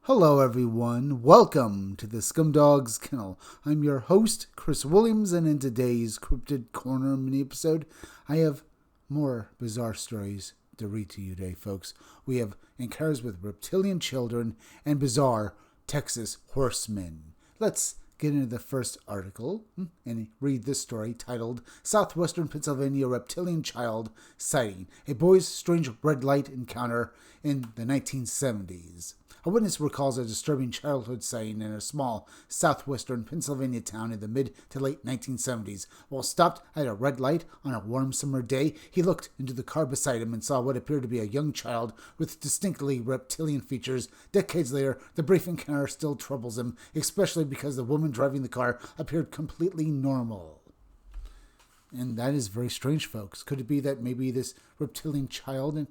Hello, everyone. Welcome to the Scumdogs Kennel. I'm your host, Chris Williams, and in today's Cryptid Corner mini-episode, I have more bizarre stories to read to you today, folks. We have encounters with reptilian children and bizarre Texas horsemen. Let's get into the first article and read this story titled Southwestern Pennsylvania Reptilian Child Sighting, a boy's strange red light encounter in the 1970s. A witness recalls a disturbing childhood sighting in a small southwestern Pennsylvania town in the mid to late 1970s. While stopped at a red light on a warm summer day, he looked into the car beside him and saw what appeared to be a young child with distinctly reptilian features. Decades later, the brief encounter still troubles him, especially because the woman driving the car appeared completely normal. And that is very strange, folks. Could it be that maybe this reptilian child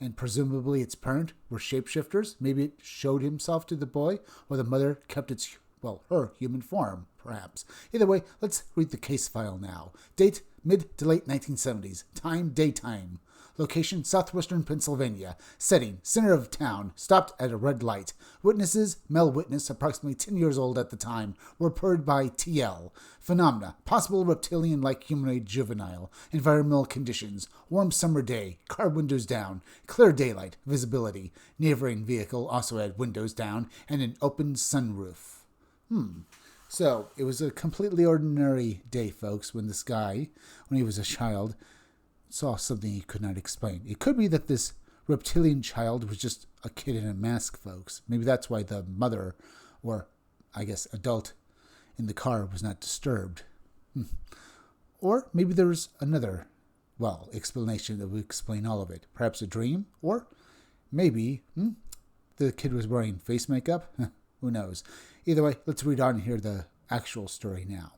and presumably its parent were shapeshifters? Maybe it showed himself to the boy, or the mother kept her human form, perhaps. Either way, let's read the case file now. Date, mid to late 1970s. Time, daytime. Location, southwestern Pennsylvania. Setting, center of town. Stopped at a red light. Witnesses, male witness, approximately 10 years old at the time. Reported by TL. Phenomena, possible reptilian-like humanoid juvenile. Environmental conditions, warm summer day. Car windows down. Clear daylight, visibility. Neighboring vehicle also had windows down and an open sunroof. So, it was a completely ordinary day, folks, when this guy, when he was a child, saw something he could not explain. It could be that this reptilian child was just a kid in a mask, folks. Maybe that's why the mother, or I guess adult in the car, was not disturbed. Or maybe there's another, explanation that would explain all of it. Perhaps a dream? Or maybe the kid was wearing face makeup? Who knows? Either way, let's read on and hear the actual story now.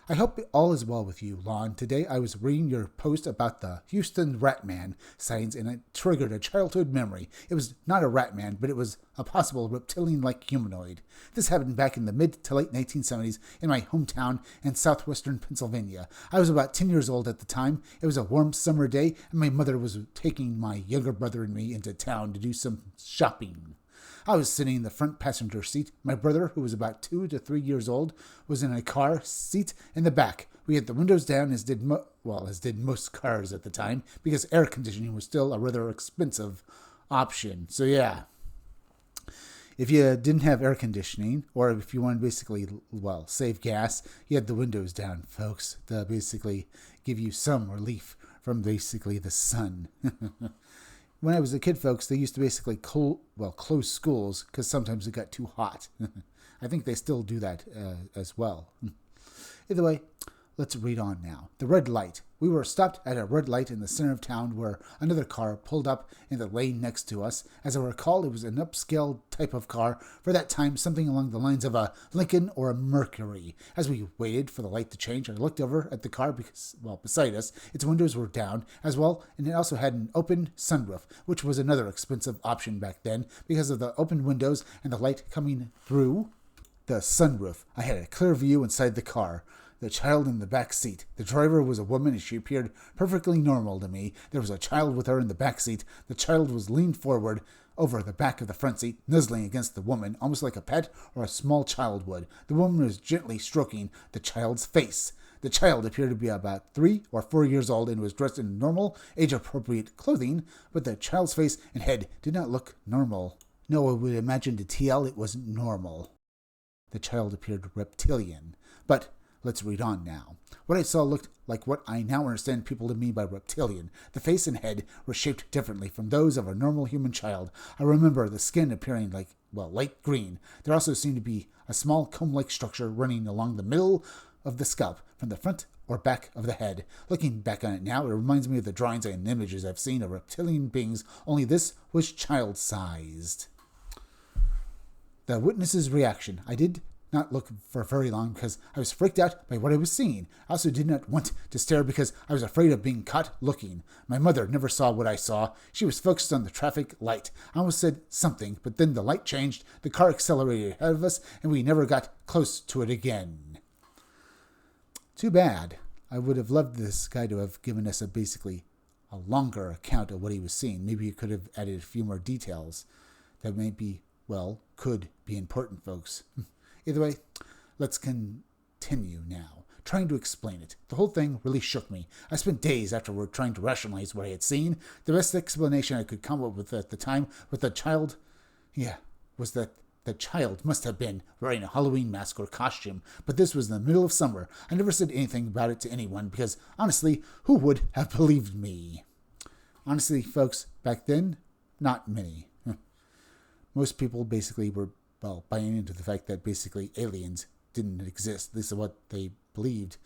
I hope all is well with you, Lon. Today I was reading your post about the Houston Ratman sightings and it triggered a childhood memory. It was not a Ratman, but it was a possible reptilian-like humanoid. This happened back in the mid to late 1970s in my hometown in southwestern Pennsylvania. I was about 10 years old at the time. It was a warm summer day and my mother was taking my younger brother and me into town to do some shopping. I was sitting in the front passenger seat. My brother, who was about 2 to 3 years old, was in a car seat in the back. We had the windows down, as did most cars at the time, because air conditioning was still a rather expensive option. So yeah, if you didn't have air conditioning, or if you wanted to basically, save gas, you had the windows down, folks, to basically give you some relief from basically the sun. When I was a kid, folks, they used to basically close schools because sometimes it got too hot. I think they still do that as well. Either way, let's read on now. The red light. We were stopped at a red light in the center of town where another car pulled up in the lane next to us. As I recall, it was an upscale type of car. For that time, something along the lines of a Lincoln or a Mercury. As we waited for the light to change, I looked over at the car beside us. Its windows were down as well, and it also had an open sunroof, which was another expensive option back then because of the open windows and the light coming through the sunroof. I had a clear view inside the car. The child in the back seat. The driver was a woman and she appeared perfectly normal to me. There was a child with her in the back seat. The child was leaned forward over the back of the front seat, nuzzling against the woman, almost like a pet or a small child would. The woman was gently stroking the child's face. The child appeared to be about 3 or 4 years old and was dressed in normal, age-appropriate clothing, but the child's face and head did not look normal. No, I would imagine to TL it wasn't normal. The child appeared reptilian. But let's read on now. What I saw looked like what I now understand people to mean by reptilian. The face and head were shaped differently from those of a normal human child. I remember the skin appearing light green. There also seemed to be a small comb-like structure running along the middle of the scalp from the front or back of the head. Looking back on it now, it reminds me of the drawings and images I've seen of reptilian beings, only this was child-sized. The witness's reaction. I did not look for very long because I was freaked out by what I was seeing. I also did not want to stare because I was afraid of being caught looking. My mother never saw what I saw. She was focused on the traffic light. I almost said something, but then the light changed, the car accelerated ahead of us, and we never got close to it again. Too bad. I would have loved this guy to have given us basically a longer account of what he was seeing. Maybe he could have added a few more details that may be could be important, folks. Either way, let's continue now, trying to explain it. The whole thing really shook me. I spent days afterward trying to rationalize what I had seen. The best explanation I could come up with at the time was was that the child must have been wearing a Halloween mask or costume, but this was in the middle of summer. I never said anything about it to anyone because, honestly, who would have believed me? Honestly, folks, back then, not many. Most people basically were, buying into the fact that basically aliens didn't exist. This is what they believed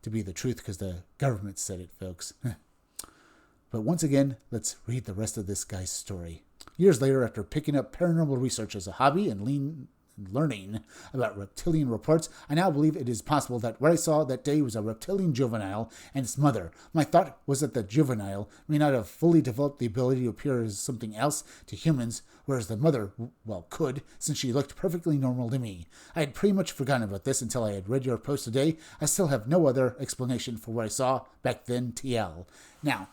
to be the truth because the government said it, folks. But once again, let's read the rest of this guy's story. Years later, after picking up paranormal research as a hobby and learning about reptilian reports, I now believe it is possible that what I saw that day was a reptilian juvenile and its mother. My thought was that the juvenile may not have fully developed the ability to appear as something else to humans, whereas the mother, could, since she looked perfectly normal to me. I had pretty much forgotten about this until I had read your post today. I still have no other explanation for what I saw back then, TL. Now,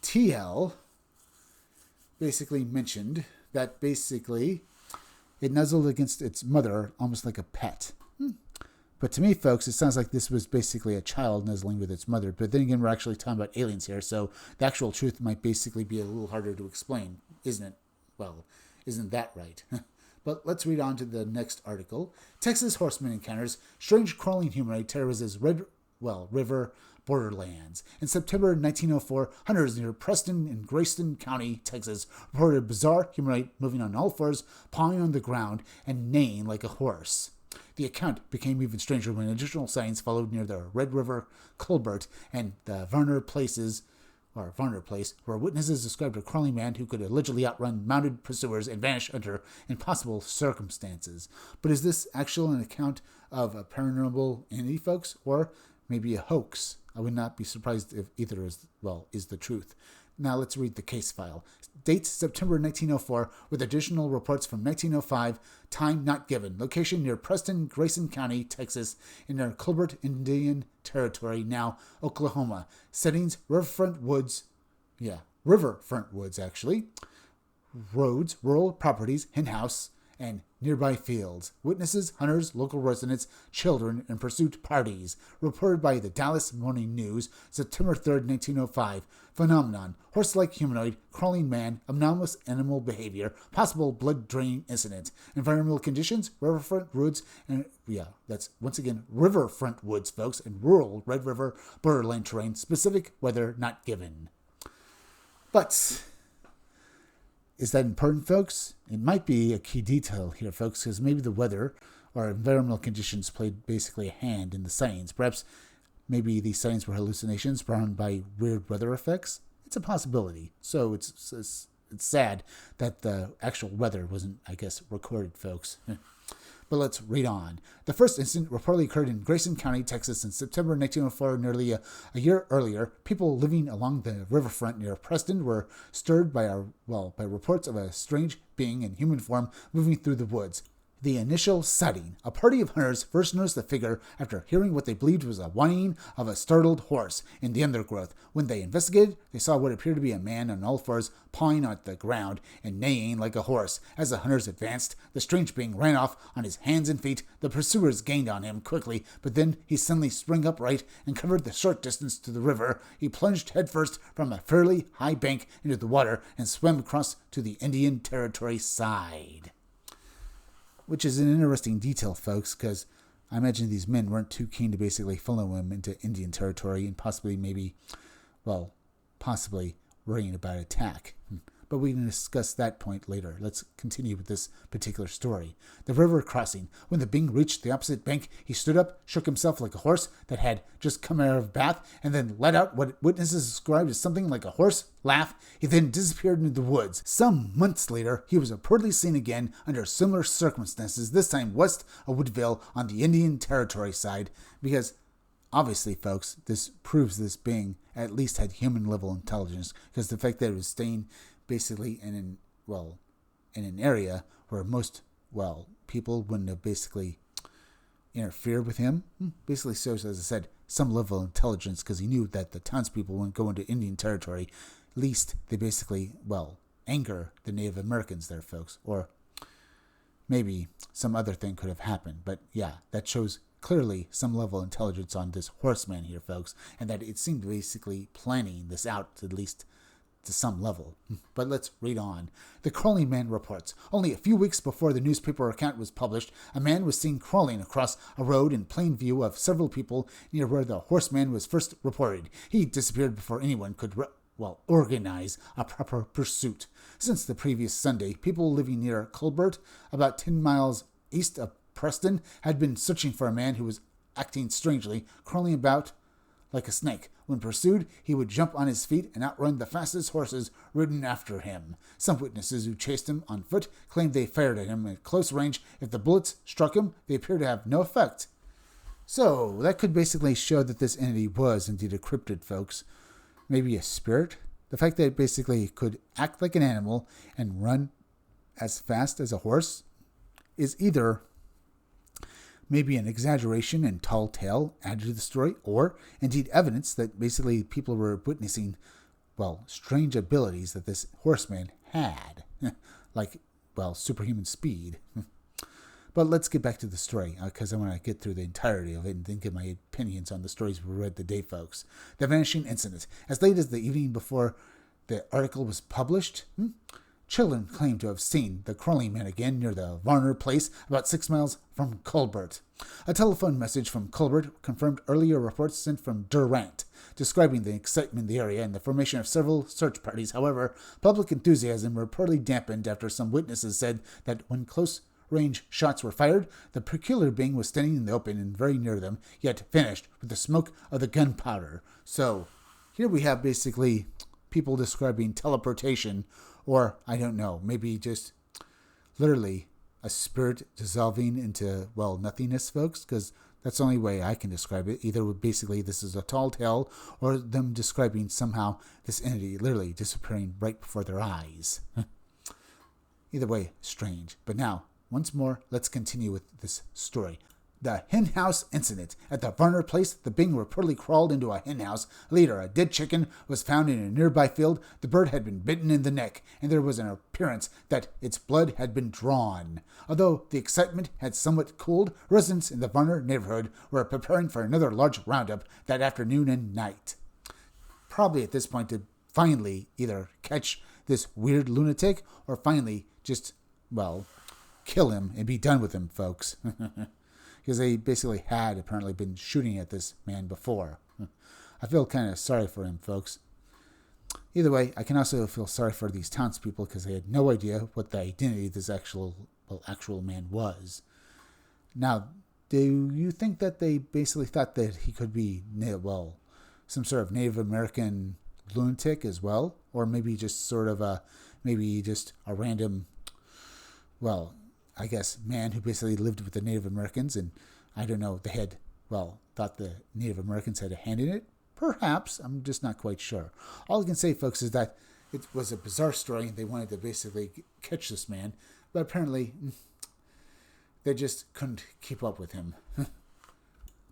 TL basically mentioned that basically it nuzzled against its mother almost like a pet. But to me, folks, it sounds like this was basically a child nuzzling with its mother. But then again, we're actually talking about aliens here, so the actual truth might basically be a little harder to explain, isn't it? Well, isn't that right? But let's read on to the next article. Texas horseman encounters strange crawling humanoid terrorizes river borderlands. In September 1904, hunters near Preston in Grayson County, Texas, reported a bizarre humanoid moving on all fours, pawing on the ground, and neighing like a horse. The account became even stranger when additional sightings followed near the Red River, Colbert, and the Varner Place, where witnesses described a crawling man who could allegedly outrun mounted pursuers and vanish under impossible circumstances. But is this actually an account of a paranormal entity, folks, or maybe a hoax? I would not be surprised if either is the truth. Now let's read the case file. Date September 1904 with additional reports from 1905. Time not given. Location near Preston, Grayson County, Texas, in the Colbert Indian Territory, now Oklahoma. Settings: riverfront woods. Riverfront woods, actually. Roads, rural properties, hen house, and nearby fields. Witnesses, hunters, local residents, children, and pursuit parties. Reported by the Dallas Morning News, September 3rd, 1905. Phenomenon: horse-like humanoid, crawling man, anomalous animal behavior, possible blood-draining incident. Environmental conditions: riverfront woods, and that's once again riverfront woods, folks, and rural Red River borderland terrain. Specific weather not given. But is that important, folks? It might be a key detail here, folks, because maybe the weather or environmental conditions played basically a hand in the sightings. Perhaps maybe these sightings were hallucinations brought on by weird weather effects. It's a possibility. So it's sad that the actual weather wasn't, I guess, recorded, folks. But let's read on. The first incident reportedly occurred in Grayson County, Texas in September 1904. Nearly a year earlier, people living along the riverfront near Preston were stirred by reports of a strange being in human form moving through the woods. The initial sighting: a party of hunters first noticed the figure after hearing what they believed was a whining of a startled horse in the undergrowth. When they investigated, they saw what appeared to be a man on all fours pawing at the ground and neighing like a horse. As the hunters advanced, the strange being ran off on his hands and feet. The pursuers gained on him quickly, but then he suddenly sprang upright and covered the short distance to the river. He plunged headfirst from a fairly high bank into the water and swam across to the Indian Territory side. Which is an interesting detail, folks, because I imagine these men weren't too keen to basically follow him into Indian Territory and possibly worrying about attack. But we can discuss that point later. Let's continue with this particular story. The river crossing. When the being reached the opposite bank, he stood up, shook himself like a horse that had just come out of a bath, and then let out what witnesses described as something like a horse laugh. He then disappeared into the woods. Some months later, he was reportedly seen again under similar circumstances, this time west of Woodville on the Indian Territory side, because obviously, folks, this proves this being at least had human-level intelligence, because the fact that it was staying basically in an area where most, people wouldn't have basically interfered with him, basically shows, as I said, some level of intelligence, because he knew that the townspeople wouldn't go into Indian Territory. At least they basically, anger the Native Americans there, folks. Or maybe some other thing could have happened. But yeah, that shows clearly some level of intelligence on this horseman here, folks, and that it seemed basically planning this out, at least to some level. But let's read on. The Crawling Man reports. Only a few weeks before the newspaper account was published, a man was seen crawling across a road in plain view of several people near where the horseman was first reported. He disappeared before anyone could organize a proper pursuit. Since the previous Sunday, people living near Colbert, about 10 miles east of Preston, had been searching for a man who was acting strangely, crawling about like a snake. When pursued, he would jump on his feet and outrun the fastest horses ridden after him. Some witnesses who chased him on foot claimed they fired at him at close range. If the bullets struck him, they appeared to have no effect. So, that could basically show that this entity was indeed a cryptid, folks. Maybe a spirit? The fact that it basically could act like an animal and run as fast as a horse is either maybe an exaggeration and tall tale added to the story, or indeed evidence that basically people were witnessing, strange abilities that this horseman had. Like, superhuman speed. But let's get back to the story, because I want to get through the entirety of it and then give my opinions on the stories we read today, folks. The vanishing incident. As late as the evening before the article was published, children claimed to have seen the Crawling Man again near the Varner place, about 6 miles from Colbert. A telephone message from Colbert confirmed earlier reports sent from Durant, describing the excitement in the area and the formation of several search parties. However, public enthusiasm reportedly dampened after some witnesses said that when close-range shots were fired, the peculiar being was standing in the open and very near them, yet vanished with the smoke of the gunpowder. So, here we have basically people describing teleportation, or, I don't know, maybe just literally a spirit dissolving into, nothingness, folks, because that's the only way I can describe it. Either basically this is a tall tale, or them describing somehow this entity literally disappearing right before their eyes. Either way, strange. But now, once more, let's continue with this story. The henhouse incident. At the Varner place, the Bing reportedly crawled into a henhouse. Later, a dead chicken was found in a nearby field. The bird had been bitten in the neck, and there was an appearance that its blood had been drawn. Although the excitement had somewhat cooled, residents in the Varner neighborhood were preparing for another large roundup that afternoon and night. Probably at this point to finally either catch this weird lunatic or finally just, kill him and be done with him, folks. Because they basically had apparently been shooting at this man before. I feel kind of sorry for him, folks. Either way, I can also feel sorry for these townspeople because they had no idea what the identity of this actual man was. Now, do you think that they basically thought that he could be, some sort of Native American lunatic as well? Or maybe just sort of a random, I guess, man who basically lived with the Native Americans, and I don't know, they had, thought the Native Americans had a hand in it? Perhaps. I'm just not quite sure. All I can say, folks, is that it was a bizarre story, and they wanted to basically catch this man, but apparently they just couldn't keep up with him.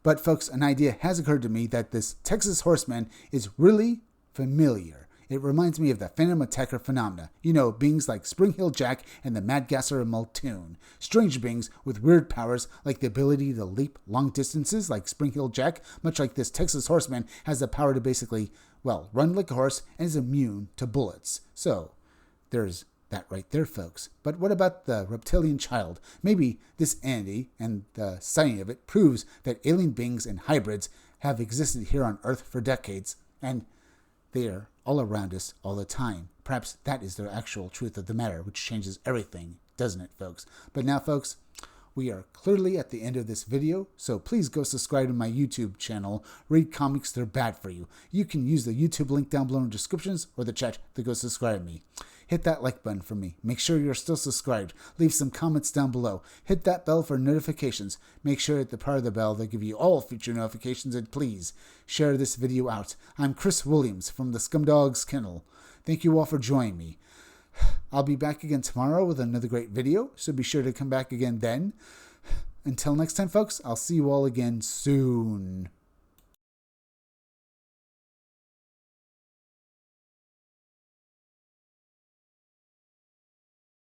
But, folks, an idea has occurred to me that this Texas horseman is really familiar. It reminds me of the Phantom Attacker phenomena. Beings like Spring Hill Jack and the Mad Gasser Multoon. Strange beings with weird powers like the ability to leap long distances like Spring Hill Jack, much like this Texas horseman has the power to basically, run like a horse and is immune to bullets. So, there's that right there, folks. But what about the reptilian child? Maybe this entity and the sighting of it proves that alien beings and hybrids have existed here on Earth for decades, and they are all around us all the time. Perhaps that is the actual truth of the matter, which changes everything, doesn't it, folks? But now, folks, we are clearly at the end of this video, so please go subscribe to my YouTube channel. Read comics, they're bad for you. You can use the YouTube link down below in the descriptions or the chat to go subscribe to me. Hit that like button for me. Make sure you're still subscribed. Leave some comments down below. Hit that bell for notifications. Make sure at the part of the bell that give you all future notifications, and please share this video out. I'm Chris Williams from the Scumdogs Kennel. Thank you all for joining me. I'll be back again tomorrow with another great video, so be sure to come back again then. Until next time, folks, I'll see you all again soon.